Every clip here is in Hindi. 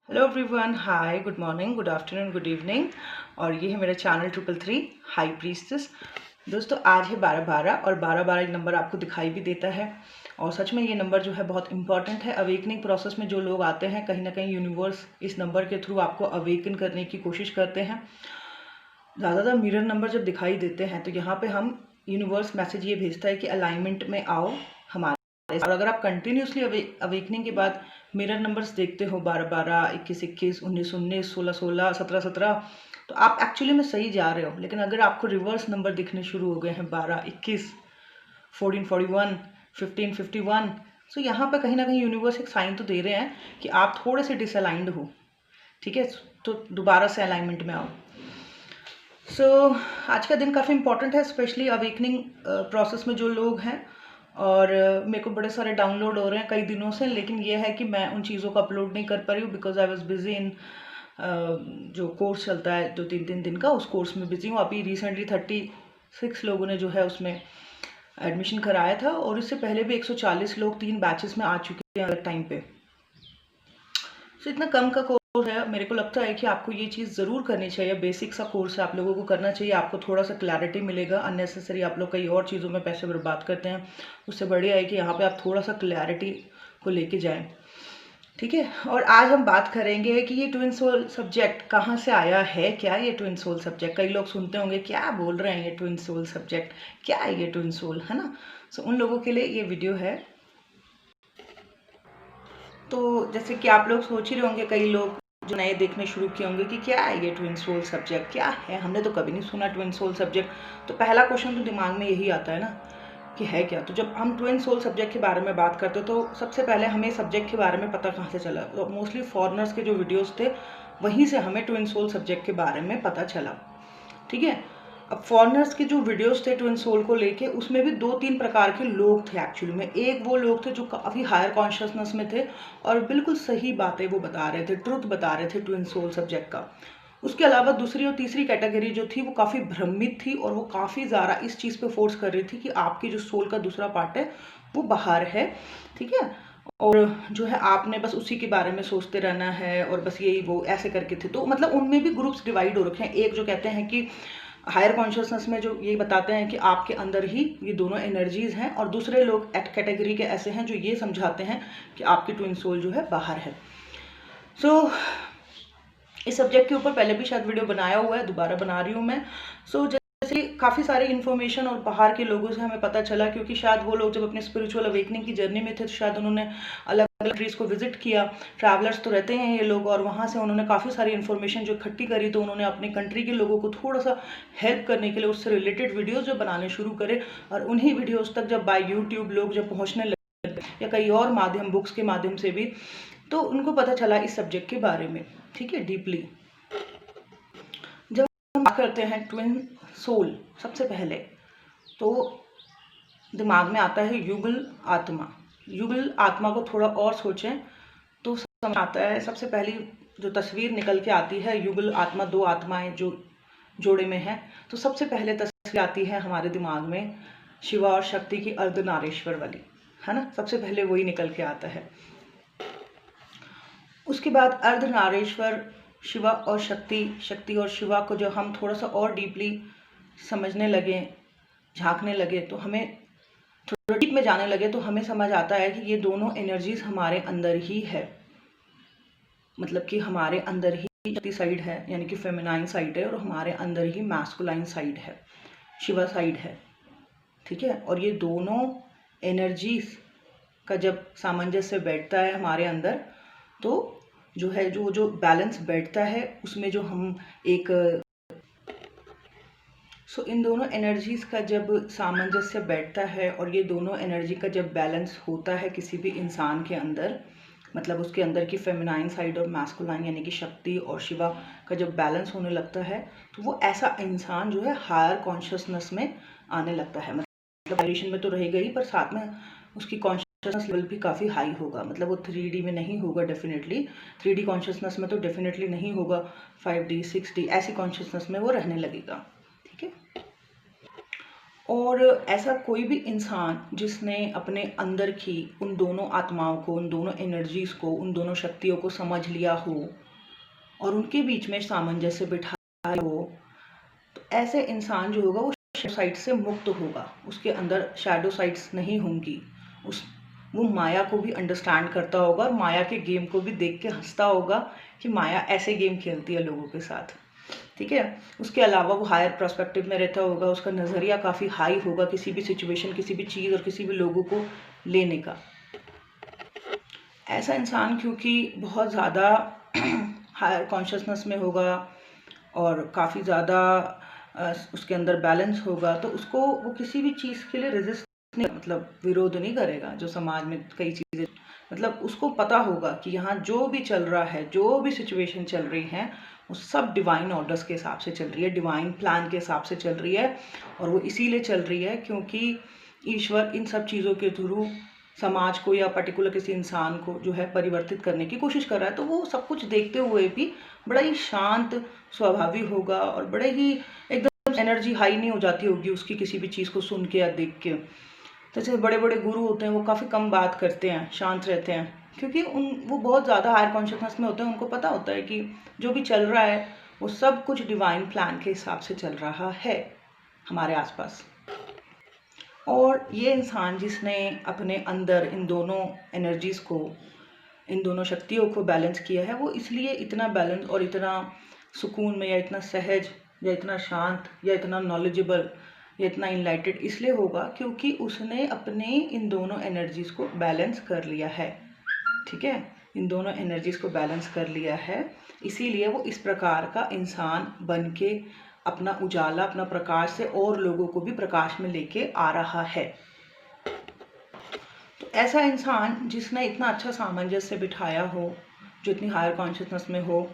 Hello everyone, hi, good morning, good afternoon, good evening. और ये है मेरा चैनल 333 हाई प्रीस्टेस। दोस्तों, आज है 12-12 और 12-12 नंबर आपको दिखाई भी देता है। और सच में ये नंबर जो है बहुत इंपॉर्टेंट है। अवेकनिंग प्रोसेस में जो लोग आते हैं, कहीं ना कहीं यूनिवर्स इस नंबर के थ्रू आपको अवेकन करने की कोशिश करते हैं। ज़्यादातर मिरर नंबर जब दिखाई देते हैं तो यहाँ पे हम यूनिवर्स मैसेज ये भेजता है कि अलाइनमेंट में आओ हमारे। और अगर आप कंटिन्यूसली अवेकनिंग के बाद मिरर नंबर्स देखते हो 12-12, 21-21, 19-19, 16-16, 17-17, तो आप एक्चुअली में सही जा रहे हो। लेकिन अगर आपको रिवर्स नंबर दिखने शुरू हो गए हैं 12-21, 14-41, 15-51, तो यहाँ पर कहीं ना कहीं यूनिवर्स एक साइन तो दे रहे हैं कि आप थोड़े से डिसअलाइंड हो। ठीक है, तो दोबारा से अलाइनमेंट में आओ। आज का दिन काफ़ी इंपॉर्टेंट है, स्पेशली अवेकनिंग प्रोसेस में जो लोग हैं। और मेरे को बड़े सारे डाउनलोड हो रहे हैं कई दिनों से, लेकिन ये है कि मैं उन चीज़ों को अपलोड नहीं कर पा रही हूँ because I was busy in जो कोर्स चलता है जो 3-3 दिन का, उस कोर्स में बिजी हूँ। अभी रिसेंटली 36 लोगों ने जो है उसमें एडमिशन कराया था, और इससे पहले भी 140 लोग 3 बैचेस में आ चुके हैं अलग टाइम पे। इतना कम का कोर्स है, मेरे को लगता है कि आपको ये चीज़ ज़रूर करनी चाहिए। बेसिक सा कोर्स है, आप लोगों को करना चाहिए। आपको थोड़ा सा क्लैरिटी मिलेगा। अननेसेसरी आप लोग कई और चीज़ों में पैसे बर्बाद करते हैं, उससे बढ़िया है कि यहाँ पे आप थोड़ा सा क्लैरिटी को लेके जाएं। ठीक है, और आज हम बात करेंगे कि ये ट्विन सोल सब्जेक्ट कहाँ से आया है। क्या ये ट्विन सोल सब्जेक्ट, कई लोग सुनते होंगे क्या बोल रहे हैं ये ट्विन सोल सब्जेक्ट, क्या है ये ट्विन सोल, है ना। उन लोगों के लिए ये वीडियो है। तो जैसे कि आप लोग सोच ही रहे होंगे, कई लोग जो नए देखने शुरू किए होंगे कि क्या है ये ट्विन सोल सब्जेक्ट, क्या है, हमने तो कभी नहीं सुना ट्विन सोल सब्जेक्ट। तो पहला क्वेश्चन तो दिमाग में यही आता है ना कि है क्या। तो जब हम ट्विन सोल सब्जेक्ट के बारे में बात करते तो सबसे पहले हमें सब्जेक्ट के बारे में पता कहाँ से चला। तो मोस्टली फॉरेनर्स के जो वीडियोस थे वहीं से हमें ट्विन सोल सब्जेक्ट के बारे में पता चला। ठीक है, अब फॉरेनर्स के जो वीडियोस थे ट्विन सोल को लेके, उसमें भी 2-3 प्रकार के लोग थे एक्चुअली में। एक वो लोग थे जो काफ़ी हायर कॉन्शियसनेस में थे और बिल्कुल सही बातें वो बता रहे थे, ट्रुथ बता रहे थे ट्विन सोल सब्जेक्ट का। उसके अलावा दूसरी और तीसरी कैटेगरी जो थी वो काफ़ी भ्रमित थी, और वो काफ़ी ज़्यादा इस चीज़ पे फोर्स कर रही थी कि आपकी जो सोल का दूसरा पार्ट है वो बाहर है। ठीक है, और जो है आपने बस उसी के बारे में सोचते रहना है, और बस यही वो ऐसे करके थे। तो मतलब उनमें भी ग्रुप्स डिवाइड हो रखे हैं। एक जो कहते हैं कि हायर कॉन्शियसनेस में जो ये बताते हैं कि आपके अंदर ही ये दोनों एनर्जीज हैं, और दूसरे लोग एट कैटेगरी के ऐसे हैं जो ये समझाते हैं कि आपकी ट्विन सोल जो है बाहर है। इस सब्जेक्ट के ऊपर पहले भी शायद वीडियो बनाया हुआ है, दोबारा बना रही हूँ मैं। जैसे काफ़ी सारी इन्फॉर्मेशन और बाहर के लोगों से हमें पता चला, क्योंकि शायद वो लोग जब अपने स्पिरिचुअल अवेकनिंग की जर्नी में थे तो शायद उन्होंने अलग अलग कंट्रीज़ को विजिट किया। ट्रैवलर्स तो रहते हैं ये लोग, और वहाँ से उन्होंने काफ़ी सारी इन्फॉर्मेशन जो इकट्ठी करी, तो उन्होंने अपनी कंट्री के लोगों को थोड़ा सा हेल्प करने के लिए उससे रिलेटेड वीडियोज़ जो बनाने शुरू करे। और उन्हीं वीडियोज़ तक जब बाय यूट्यूब लोग जब पहुँचने लगे, या कई और माध्यम, बुक्स के माध्यम से भी, तो उनको पता चला इस सब्जेक्ट के बारे में। ठीक है, डीपली जब हम बात करते हैं ट्विन सोल, सबसे पहले तो दिमाग में आता है युगल आत्मा। युगल आत्मा को थोड़ा और सोचें तो समझ आता है। सबसे पहली जो तस्वीर निकल के आती है, युगल आत्मा, 2 आत्माएं जो जोड़े में हैं, तो सबसे पहले तस्वीर आती है हमारे दिमाग में शिवा और शक्ति की, अर्धनारीश्वर वाली, है ना। सबसे पहले वही निकल के आता है। उसके बाद अर्धनारीश्वर, शिवा और शक्ति और शिवा को जब हम थोड़ा सा और डीपली समझने लगे, झांकने लगे, तो हमें थोड़ा डीप में जाने लगे, तो हमें समझ आता है कि ये दोनों एनर्जीज हमारे अंदर ही है। मतलब कि हमारे अंदर ही शक्ति साइड है, यानी कि फेमिनाइन साइड है, और हमारे अंदर ही मैस्कुलाइन साइड है, शिवा साइड है। ठीक है, और ये दोनों एनर्जीज का जब सामंजस्य बैठता है हमारे अंदर, तो जो है जो बैलेंस बैठता है उसमें जो हम एक इन दोनों एनर्जीज का जब सामंजस्य बैठता है, और ये दोनों एनर्जी का जब बैलेंस होता है किसी भी इंसान के अंदर, मतलब उसके अंदर की फेमिनाइन साइड और मैस्कुलाइन यानी कि शक्ति और शिवा का जब बैलेंस होने लगता है, तो वो ऐसा इंसान जो है हायर कॉन्शियसनेस में आने लगता है। मतलब वाइब्रेशन में तो रहेगा ही, पर साथ में उसकी कॉन्शियसनेस लेवल भी काफ़ी हाई होगा। मतलब वो 3D में नहीं होगा डेफिनेटली, 3D कॉन्शियसनेस में तो डेफिनेटली नहीं होगा, 5D 6D ऐसी कॉन्शियसनेस में वो रहने लगेगा। ठीक है, और ऐसा कोई भी इंसान जिसने अपने अंदर की उन दोनों आत्माओं को, उन दोनों एनर्जीज़ को, उन दोनों शक्तियों को समझ लिया हो और उनके बीच में सामंजस्य बिठाया हो, तो ऐसे इंसान जो होगा वो शैडो साइड से मुक्त होगा। उसके अंदर शैडो साइड्स नहीं होंगी। उस वो माया को भी अंडरस्टैंड करता होगा और माया के गेम को भी देख के हंसता होगा कि माया ऐसे गेम खेलती है लोगों के साथ। ठीक है। उसके अलावा वो हायर पर्सपेक्टिव में रहता होगा, उसका नज़रिया काफ़ी हाई होगा किसी भी सिचुएशन, किसी भी चीज़ और किसी भी लोगों को लेने का। ऐसा इंसान क्योंकि बहुत ज़्यादा हायर कॉन्शियसनेस में होगा और काफ़ी ज़्यादा उसके अंदर बैलेंस होगा, तो उसको वो किसी भी चीज़ के लिए रेजिस्ट नहीं, मतलब विरोध नहीं करेगा। जो समाज में कई चीज़ें, मतलब उसको पता होगा कि यहाँ जो भी चल रहा है, जो भी सिचुएशन चल रही है, वो सब डिवाइन ऑर्डर्स के हिसाब से चल रही है, डिवाइन प्लान के हिसाब से चल रही है। और वो इसीलिए चल रही है क्योंकि ईश्वर इन सब चीज़ों के थ्रू समाज को या पर्टिकुलर किसी इंसान को जो है परिवर्तित करने की कोशिश कर रहा है। तो वो सब कुछ देखते हुए भी बड़ा ही शांत स्वभावी होगा और बड़े ही एकदम एनर्जी हाई नहीं हो जाती होगी उसकी किसी भी चीज़ को सुन के या देख के। जैसे बड़े बड़े गुरु होते हैं वो काफ़ी कम बात करते हैं, शांत रहते हैं, क्योंकि वो बहुत ज़्यादा हायर कॉन्शियसनेस में होते हैं। उनको पता होता है कि जो भी चल रहा है वो सब कुछ डिवाइन प्लान के हिसाब से चल रहा है हमारे आसपास। और ये इंसान जिसने अपने अंदर इन दोनों एनर्जीज़ को, इन दोनों शक्तियों को बैलेंस किया है, वो इसलिए इतना बैलेंस और इतना सुकून में या इतना सहज या इतना शांत या इतना नॉलेजेबल या इतना इनलाइटेड इसलिए होगा क्योंकि उसने अपने इन दोनों एनर्जीज़ को बैलेंस कर लिया है। ठीक है, इन दोनों एनर्जीज़ को बैलेंस कर लिया है, इसीलिए वो इस प्रकार का इंसान बन के अपना उजाला, अपना प्रकाश से और लोगों को भी प्रकाश में लेके आ रहा है। तो ऐसा इंसान जिसने इतना अच्छा सामंजस्य बिठाया हो, जो इतनी हायर कॉन्शियसनेस में हो,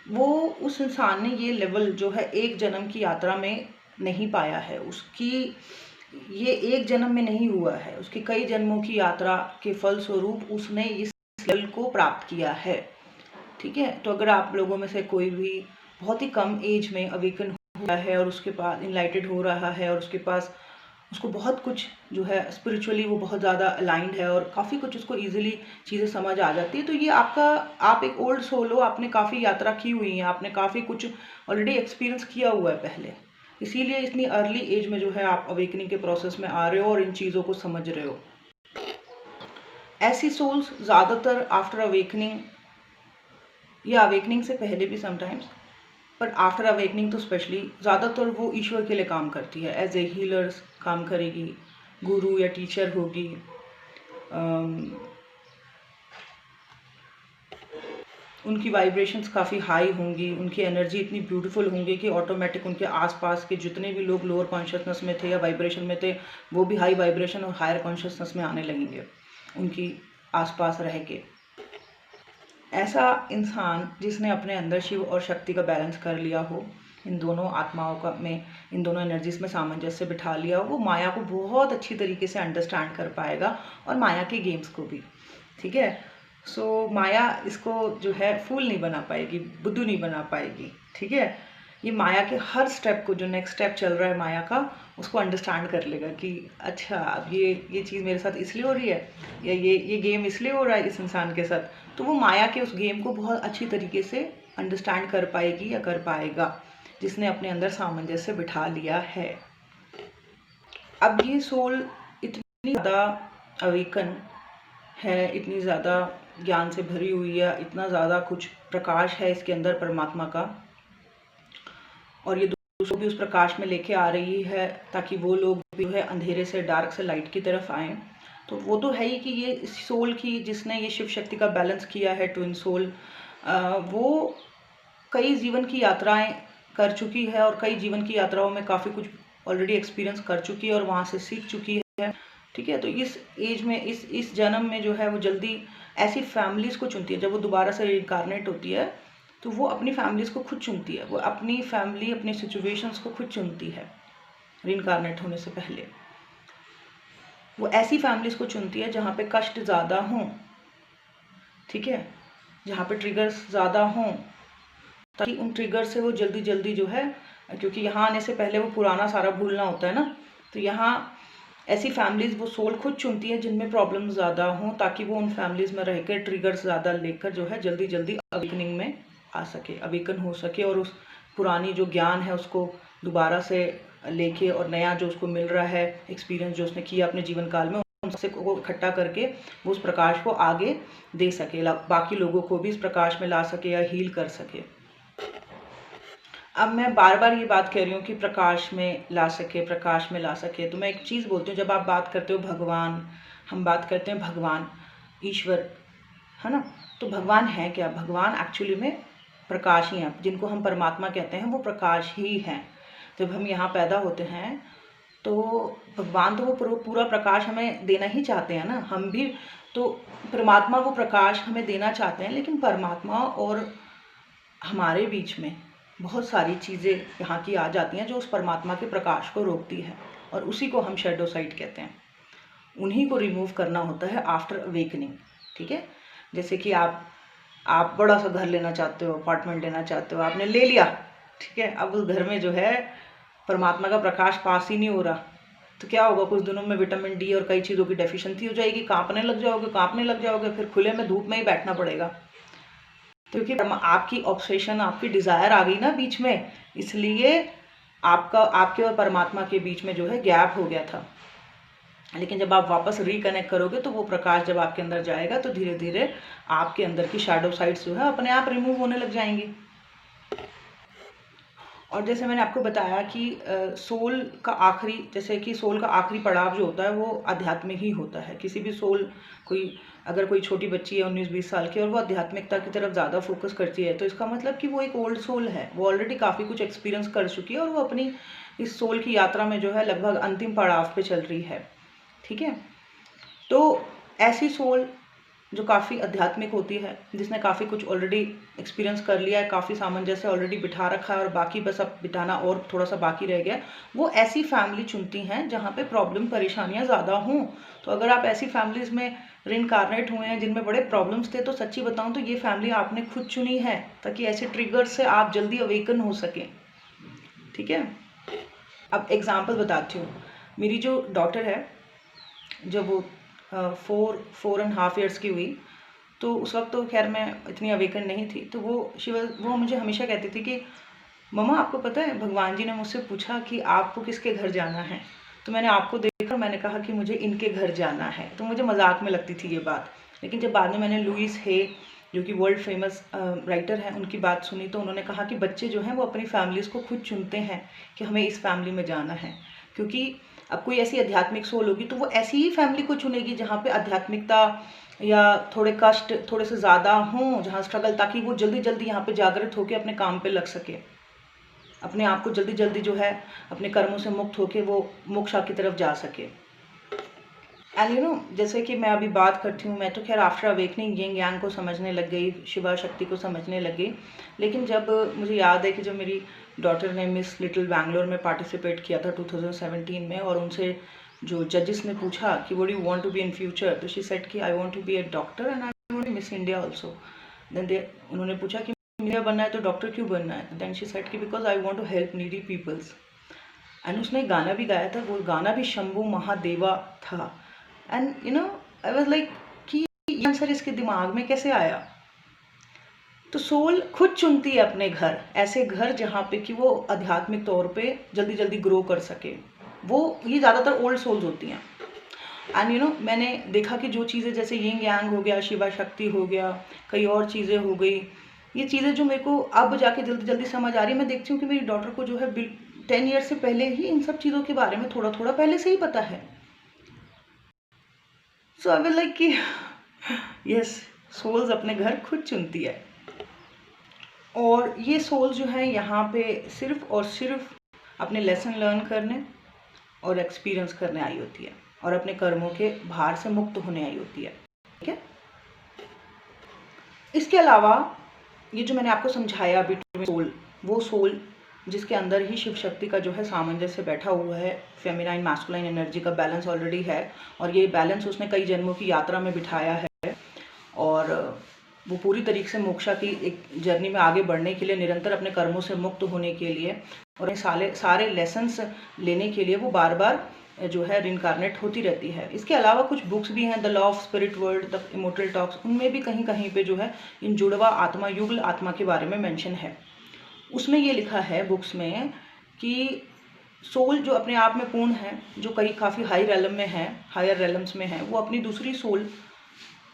वो उस इंसान ने ये लेवल जो है एक जन्म की यात्रा में नहीं पाया है। उसकी ये एक जन्म में नहीं हुआ है, उसकी कई जन्मों की यात्रा के फलस्वरूप उसने इस लेवल को प्राप्त किया है। ठीक है, तो अगर आप लोगों में से कोई भी बहुत ही कम एज में अवेकन हुआ है और उसके पास इनलाइटेड हो रहा है और उसके पास उसको बहुत कुछ जो है स्पिरिचुअली वो बहुत ज़्यादा अलाइंड है और काफ़ी कुछ उसको ईजिली चीज़ें समझ आ जाती है, तो ये आप एक ओल्ड सोल हो, आपने काफ़ी यात्रा की हुई है, आपने काफ़ी कुछ ऑलरेडी एक्सपीरियंस किया हुआ है पहले, इसीलिए इतनी अर्ली एज में जो है आप अवेकनिंग के प्रोसेस में आ रहे हो और इन चीज़ों को समझ रहे हो। ऐसी सोल्स ज़्यादातर आफ्टर अवेकनिंग या अवेकनिंग से पहले भी समटाइम्स, पर आफ्टर अवेकनिंग तो स्पेशली ज़्यादातर वो ईश्वर के लिए काम करती है, एज ए हीलर्स काम करेगी, गुरु या टीचर होगी। उनकी वाइब्रेशंस काफ़ी हाई होंगी, उनकी एनर्जी इतनी ब्यूटीफुल होंगी कि ऑटोमेटिक उनके आसपास के जितने भी लोग लोअर कॉन्शियसनेस में थे या वाइब्रेशन में थे, वो भी हाई वाइब्रेशन और हायर कॉन्शियसनेस में आने लगेंगे उनकी आसपास रह के। ऐसा इंसान जिसने अपने अंदर शिव और शक्ति का बैलेंस कर लिया हो, इन दोनों आत्माओं का में, इन दोनों एनर्जीज में सामंजस्य बिठा लिया हो, वो माया को बहुत अच्छी तरीके से अंडरस्टैंड कर पाएगा और माया के गेम्स को भी। ठीक है, सो माया इसको जो है फूल नहीं बना पाएगी, बुद्धू नहीं बना पाएगी। ठीक है, ये माया के हर स्टेप को, जो नेक्स्ट स्टेप चल रहा है माया का, उसको अंडरस्टैंड कर लेगा कि अच्छा अब ये चीज़ मेरे साथ इसलिए हो रही है या ये गेम इसलिए हो रहा है इस इंसान के साथ, तो वो माया के उस गेम को बहुत अच्छी तरीके से अंडरस्टैंड कर पाएगी या कर पाएगा जिसने अपने अंदर सामंजस्य बिठा लिया है। अब ये सोल इतनी ज़्यादा अवेकन है, इतनी ज़्यादा ज्ञान से भरी हुई है, इतना ज़्यादा कुछ प्रकाश है इसके अंदर परमात्मा का, और ये दूसरों भी उस प्रकाश में लेके आ रही है ताकि वो लोग भी जो है अंधेरे से, डार्क से लाइट की तरफ आएँ। तो वो तो है ही कि ये सोल की, जिसने ये शिव शक्ति का बैलेंस किया है, ट्विन सोल, वो कई जीवन की यात्राएं कर चुकी है और कई जीवन की यात्राओं में काफ़ी कुछ ऑलरेडी एक्सपीरियंस कर चुकी है और वहाँ से सीख चुकी है। ठीक है, तो इस एज में, इस जन्म में जो है वो जल्दी ऐसी फैमिलीज़ को चुनती है। जब वो दोबारा से रिइंकारनेट होती है तो वो अपनी फैमिलीज़ को खुद चुनती है, वो अपनी फैमिली, अपनी सिचुएशंस को खुद चुनती है। रिइंकारनेट होने से पहले वो ऐसी फैमिलीज़ को चुनती है जहाँ पे कष्ट ज़्यादा हों, ठीक है, जहाँ पे ट्रिगर्स ज़्यादा हों, ताकि उन ट्रिगर से वो जल्दी जल्दी जो है, क्योंकि यहाँ आने से पहले वो पुराना सारा भूलना होता है ना, तो यहाँ ऐसी फैमिलीज़ वो सोल खुद चुनती है जिनमें प्रॉब्लम ज़्यादा हों, ताकि वो उन फैमिलीज़ में रह कर ट्रिगर्स ज़्यादा लेकर जो है जल्दी जल्दी अवेकनिंग में आ सके, अवेकन हो सके, और उस पुरानी जो ज्ञान है उसको दोबारा से लेके और नया जो उसको मिल रहा है एक्सपीरियंस जो उसने किया अपने जीवन काल में, उनसे को इकट्ठा करके वो उस प्रकाश को आगे दे सके, बाकी लोगों को भी इस प्रकाश में ला सके या हील कर सके। अब मैं बार बार ये बात कह रही हूँ कि प्रकाश में ला सके, प्रकाश में ला सके, तो मैं एक चीज़ बोलती हूँ, जब आप बात करते हो भगवान, हम बात करते हैं भगवान, ईश्वर, है ना, तो भगवान है क्या? भगवान एक्चुअली में प्रकाश ही हैं, जिनको हम परमात्मा कहते हैं वो प्रकाश ही हैं। जब हम यहाँ पैदा होते हैं तो भगवान तो वो पूरा प्रकाश हमें देना ही चाहते हैं ना, हम भी तो परमात्मा वो प्रकाश हमें देना चाहते हैं, लेकिन परमात्मा और हमारे बीच में बहुत सारी चीज़ें यहाँ की आ जाती हैं जो उस परमात्मा के प्रकाश को रोकती है, और उसी को हम शैडो साइड कहते हैं। उन्हीं को रिमूव करना होता है आफ्टर अवेकनिंग, ठीक है। जैसे कि आप बड़ा सा घर लेना चाहते हो, अपार्टमेंट लेना चाहते हो, आपने ले लिया, ठीक है, अब उस घर में जो है परमात्मा का प्रकाश पास ही नहीं हो रहा, तो क्या होगा? कुछ दिनों में विटामिन डी और कई चीज़ों की डेफिशिएंसी हो जाएगी, कांपने लग जाओगे, फिर खुले में धूप में ही बैठना पड़ेगा, क्योंकि आपकी ऑब्सेशन, आपकी डिज़ायर आ गई ना बीच में, इसलिए आपके और परमात्मा के बीच में जो है गैप हो गया था। लेकिन जब आप वापस रिकनेक्ट करोगे तो वो प्रकाश जब आपके अंदर जाएगा तो धीरे धीरे आपके अंदर की शैडो साइड्स जो है अपने आप रिमूव होने लग जाएंगी। और जैसे मैंने आपको बताया कि सोल का आखिरी पड़ाव जो होता है वो आध्यात्मिक ही होता है। किसी भी सोल, अगर कोई छोटी बच्ची है 19-20 साल की और वो आध्यात्मिकता की तरफ ज़्यादा फोकस करती है, तो इसका मतलब कि वो एक ओल्ड सोल है, वो ऑलरेडी काफ़ी कुछ एक्सपीरियंस कर चुकी है और वो अपनी इस सोल की यात्रा में जो है लगभग अंतिम पड़ाव पे चल रही है, ठीक है। तो ऐसी सोल जो काफ़ी आध्यात्मिक होती है, जिसने काफ़ी कुछ ऑलरेडी एक्सपीरियंस कर लिया है, काफ़ी सामंजस्य ऑलरेडी बिठा रखा है और बाकी बस अब बिठाना और थोड़ा सा बाकी रह गया, वो ऐसी फैमिली चुनती हैं जहाँ पे प्रॉब्लम परेशानियाँ ज़्यादा हों। तो अगर आप ऐसी फैमिलीज़ में रिइनकार्नेट हुए हैं जिनमें बड़े प्रॉब्लम्स थे, तो सच्ची बताऊँ तो ये फैमिली आपने खुद चुनी है, ताकि ऐसे ट्रिगर से आप जल्दी अवेकन हो सकें, ठीक है। अब एग्जाम्पल बताती हूँ। मेरी जो डॉटर है, जब वो 4.5 ईयर्स की हुई, तो उस वक्त तो खैर मैं इतनी अवेकन नहीं थी, तो वो मुझे हमेशा कहती थी कि मम्मा आपको पता है भगवान जी ने मुझसे पूछा कि आपको किसके घर जाना है, तो मैंने आपको देखकर मैंने कहा कि मुझे इनके घर जाना है। तो मुझे मजाक में लगती थी ये बात, लेकिन जब बाद में मैंने लुइस हे, जो कि वर्ल्ड फेमस राइटर हैं, उनकी बात सुनी, तो उन्होंने कहा कि बच्चे जो हैं वो अपनी फैमिलीज़ को खुद चुनते हैं कि हमें इस फैमिली में जाना है, क्योंकि अब कोई ऐसी आध्यात्मिक सोल होगी तो वो ऐसी ही फैमिली को चुनेगी जहाँ पे आध्यात्मिकता या थोड़े कष्ट थोड़े से ज़्यादा हों, जहाँ स्ट्रगल, ताकि वो जल्दी जल्दी यहाँ पे जागृत होकर अपने काम पे लग सके, अपने आप को जल्दी जल्दी जो है अपने कर्मों से मुक्त होके वो मोक्षा की तरफ जा सके। एंड जैसे कि मैं अभी बात करती हूँ, मैं तो खैर आफ्टर अवेकनिंग यिंग यांग को समझने लग गई, शिवा शक्ति को समझने लग गई, लेकिन जब मुझे याद है कि जब मेरी डॉटर ने मिस लिटिल बैंगलोर में पार्टिसिपेट किया था 2017 में, और उनसे जो जजेस ने पूछा कि what do you want to be in future, तो शी सेड कि I want to be a doctor and I want to miss India also. Then उन्होंने पूछा कि इंडिया बनना है तो डॉक्टर क्यों बनना है, देन शी सेड कि because I want to help needy peoples. एंड उसने एक गाना भी गाया था, वो गाना भी शंभू महादेवा था। एंड आई वाज लाइक कि ये आंसर इसके दिमाग में कैसे आया। तो सोल खुद चुनती है अपने घर, ऐसे घर जहाँ पे कि वो आध्यात्मिक तौर पे जल्दी जल्दी ग्रो कर सके। ये ज़्यादातर ओल्ड सोल्स होती हैं। एंड मैंने देखा कि जो चीज़ें जैसे यिंग यांग हो गया, शिवा शक्ति हो गया, कई और चीज़ें हो गई, ये चीज़ें जो मेरे को अब जाके जल्दी जल्दी समझ आ रही है। मैं देखती हूँ कि मेरी डॉटर को जो है 10 ईयर्स से पहले ही इन सब चीज़ों के बारे में थोड़ा थोड़ा पहले से ही पता है। सो आई विल लाइक कि यस, सोल्स अपने घर खुद चुनती है, और ये सोल जो है यहाँ पे सिर्फ और सिर्फ अपने लेसन लर्न करने और एक्सपीरियंस करने आई होती है, और अपने कर्मों के भार से मुक्त होने आई होती है, ठीक है। इसके अलावा ये जो मैंने आपको समझाया बिटवीन सोल, वो सोल जिसके अंदर ही शिव शक्ति का जो है सामंजस्य बैठा हुआ है, फेमिनाइन मैस्कुलाइन एनर्जी का बैलेंस ऑलरेडी है, और ये बैलेंस उसने कई जन्मों की यात्रा में बिठाया है, और वो पूरी तरीके से मोक्षा की एक जर्नी में आगे बढ़ने के लिए, निरंतर अपने कर्मों से मुक्त होने के लिए और ये सारे सारे लेसन्स लेने के लिए वो बार बार जो है रिनकारनेट होती रहती है। इसके अलावा कुछ बुक्स भी हैं, the law of spirit world, the immortal talks, उनमें भी कहीं कहीं पे जो है इन जुड़वा आत्मा, युगल आत्मा के बारे में मेंशन है। उसमें ये लिखा है बुक्स में कि सोल जो अपने आप में पूर्ण है, जो कहीं काफ़ी हाई रेलम में है, हायर रेलम्स में है, वो अपनी दूसरी सोल,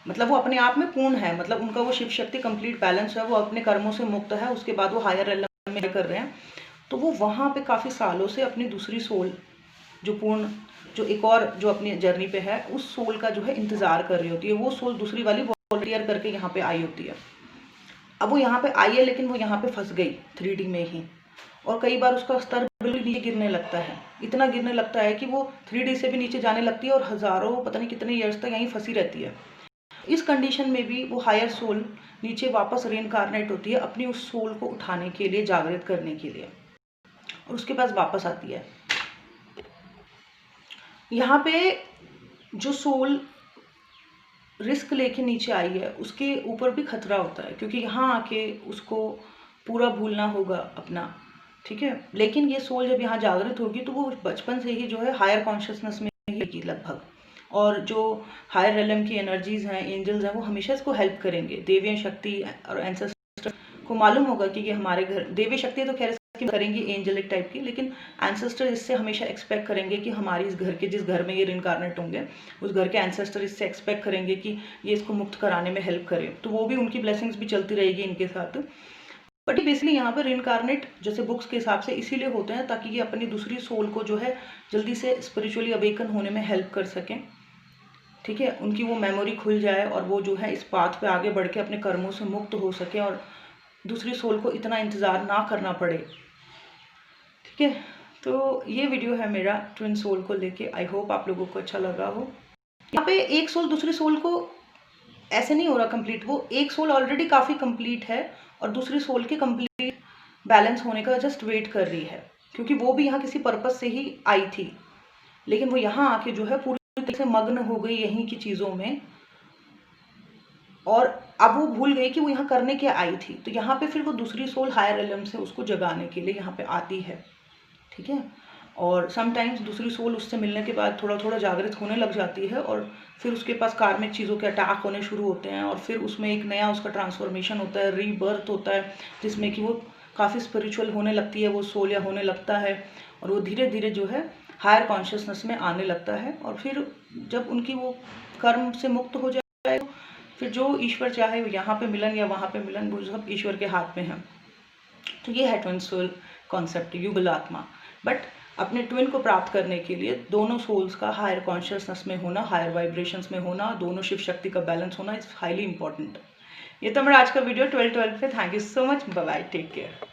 मतलब वो अपने आप में पूर्ण है, मतलब उनका वो शिव शक्ति कंप्लीट बैलेंस है, वो अपने कर्मों से मुक्त है, उसके बाद वो हायर रेलम में कर रहे हैं, तो वो वहाँ पे काफ़ी सालों से अपनी दूसरी सोल जो पूर्ण, जो एक और जो अपनी जर्नी पे है, उस सोल का जो है इंतज़ार कर रही होती है। वो सोल दूसरी वाली वॉलंटियर करके यहाँ पे आई होती है। अब वो यहाँ पे आई है, लेकिन वो यहाँ पे फंस गई 3D में ही, और कई बार उसका स्तर बिल्कुल नीचे गिरने लगता है, इतना गिरने लगता है कि वो 3D से भी नीचे जाने लगती है और हज़ारों पता नहीं कितने ईयर्स तक यहीं फंसी रहती है। इस कंडीशन में भी वो हायर सोल नीचे वापस रीइंकारनेट होती है अपनी उस सोल को उठाने के लिए, जागृत करने के लिए, और उसके पास वापस आती है। यहाँ पे जो सोल रिस्क लेके नीचे आई है उसके ऊपर भी खतरा होता है, क्योंकि यहाँ आके उसको पूरा भूलना होगा अपना, ठीक है। लेकिन ये सोल जब यहाँ जागृत होगी तो वो बचपन से ही जो है हायर कॉन्शियसनेस में ही रहेगी लगभग, और जो हायर रेलम की एनर्जीज हैं, एंजल्स हैं, वो हमेशा इसको हेल्प करेंगे। देवी शक्ति और एंसेस्टर को मालूम होगा कि ये हमारे घर, देवी शक्ति तो खैर करेंगी एंजलिक टाइप की, लेकिन एंसेस्टर इससे हमेशा एक्सपेक्ट करेंगे कि हमारी इस घर के, जिस घर में ये रिनकारनेट होंगे, उस घर के एंसेस्टर इससे एक्सपेक्ट करेंगे कि ये इसको मुक्त कराने में हेल्प करे, तो वो भी उनकी ब्लेसिंग्स भी चलती रहेगी इनके साथ। बट बेसिकली यहाँ पर रिनकारनेट जैसे बुक्स के हिसाब से इसीलिए होते हैं ताकि ये अपनी दूसरी सोल को जो है जल्दी से स्पिरिचुअली अवेकन होने में हेल्प कर सकें, ठीक है। उनकी वो मेमोरी खुल जाए और वो जो है इस पाथ पे आगे बढ़ के अपने कर्मों से मुक्त हो सके और दूसरी सोल को इतना इंतज़ार ना करना पड़े, ठीक है। तो ये वीडियो है मेरा ट्विन सोल को लेके। आई होप आप लोगों को अच्छा लगा हो। यहाँ पे एक सोल दूसरी सोल को ऐसे नहीं हो रहा कंप्लीट, वो एक सोल ऑलरेडी काफ़ी कंप्लीट है और दूसरी सोल के कंप्लीट बैलेंस होने का जस्ट वेट कर रही है, क्योंकि वो भी यहाँ किसी पर्पस से ही आई थी, लेकिन वो यहाँ आके जो है पूरी तरह से मग्न हो गई यहीं की चीज़ों में, और अब वो भूल गई कि वो यहाँ करने क्या आई थी। तो यहाँ पे फिर वो दूसरी सोल हायर एलम से उसको जगाने के लिए यहाँ पे आती है, ठीक है। और समटाइम्स दूसरी सोल उससे मिलने के बाद थोड़ा थोड़ा जागृत होने लग जाती है और फिर उसके पास कार्मिक चीज़ों के अटैक होने शुरू होते हैं, और फिर उसमें एक नया उसका ट्रांसफॉर्मेशन होता है, रीबर्थ होता है, जिसमें कि वो काफ़ी स्पिरिचुअल होने लगती है वो सोल, या होने लगता है, और वो धीरे धीरे जो है हायर कॉन्शियसनेस में आने लगता है। और फिर जब उनकी वो कर्म से मुक्त हो जाए, फिर जो ईश्वर चाहे वो यहाँ पे मिलन या वहाँ पे मिलन, वो सब ईश्वर के हाथ में है। तो ये है ट्विन सोल कॉन्सेप्ट, युगल आत्मा। बट अपने ट्विन को प्राप्त करने के लिए दोनों सोल्स का हायर कॉन्शियसनेस में होना, हायर वाइब्रेशंस में होना, दोनों शिव शक्ति का बैलेंस होना इज हाईली इंपॉर्टेंट। ये तो मेरा आज का वीडियो 12 पे। Thank you so much, bye bye, take care.